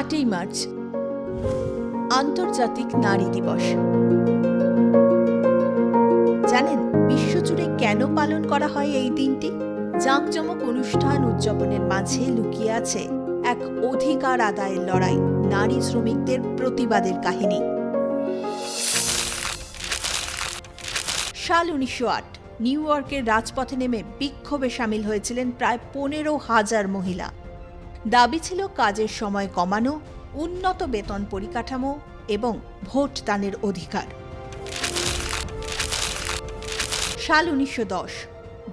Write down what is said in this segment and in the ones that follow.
8ই March আন্তর্জাতিক নারী দিবস। জানেন বিশ্বজুড়ে কেন পালন করা হয় এই দিনটি? জাঁকজমক অনুষ্ঠান উদযাপনের মাঝে লুকিয়ে আছে এক অধিকার আদায়ের লড়াই, নারী শ্রমিকদের প্রতিবাদের কাহিনী। সাল 1908 নিউ ইয়র্কের রাজপথে নেমে বিক্ষোভে সামিল হয়েছিলেন প্রায় 15,000 মহিলা। দাবি ছিল কাজের সময় কমানো, উন্নত বেতন পরিকাঠামো এবং ভোট দানের অধিকার। সাল 1910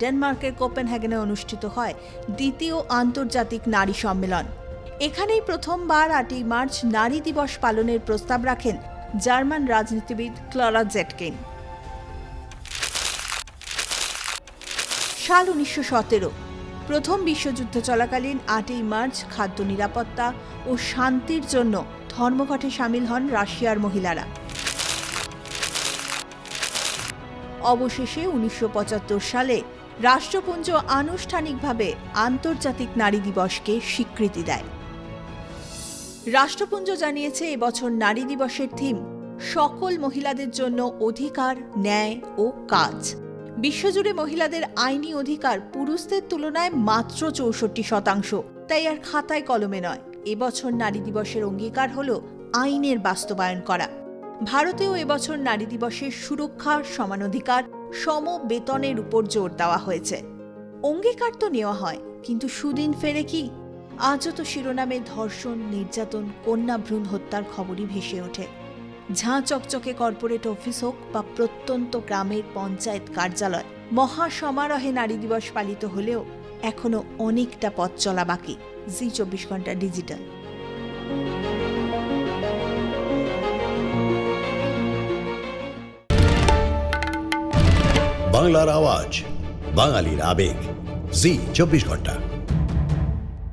ডেনমার্কের কোপেনহেগেনে অনুষ্ঠিত হয় দ্বিতীয় আন্তর্জাতিক নারী সম্মেলন। এখানেই প্রথমবার 8ই মার্চ নারী দিবস পালনের প্রস্তাব রাখেন জার্মান রাজনীতিবিদ ক্লারা জেটকিন। সাল 1917 প্রথম বিশ্বযুদ্ধ চলাকালীন 8ই মার্চ খাদ্য নিরাপত্তা ও শান্তির জন্য ধর্মঘটে সামিল হন রাশিয়ার মহিলারা। অবশেষে 1975 সালে রাষ্ট্রপুঞ্জ আনুষ্ঠানিকভাবে আন্তর্জাতিক নারী দিবসকে স্বীকৃতি দেয়। রাষ্ট্রপুঞ্জ জানিয়েছে এবছর নারী দিবসের থিম সকল মহিলাদের জন্য অধিকার, ন্যায় ও কাজ। বিশ্বজুড়ে মহিলাদের আইনি অধিকার পুরুষদের তুলনায় মাত্র 64%। তাই আর খাতায় কলমে নয়, এবছর নারী দিবসের অঙ্গীকার হল আইনের বাস্তবায়ন করা। ভারতেও এবছর নারী দিবসের সুরক্ষা, সমান অধিকার, সম বেতনের উপর জোর দেওয়া হয়েছে। অঙ্গীকার তো নেওয়া হয়, কিন্তু সুদিন ফেরে কি? আজও তো শিরোনামে ধর্ষণ, নির্যাতন, কন্যা ভ্রূণ হত্যার খবরই ভেসে ওঠে। ঝাঁ চকচকে কর্পোরেট অফিস হোক বা প্রত্যন্ত গ্রামের পঞ্চায়েত কার্যালয়, মহা সমারোহে নারী দিবস পালিত হলেও এখনো অনেকটা পথ চলা বাকি। জি 24 ঘন্টা ডিজিটাল। বাংলার আওয়াজ, বাঙালির আবেগ, জি 24 ঘন্টা।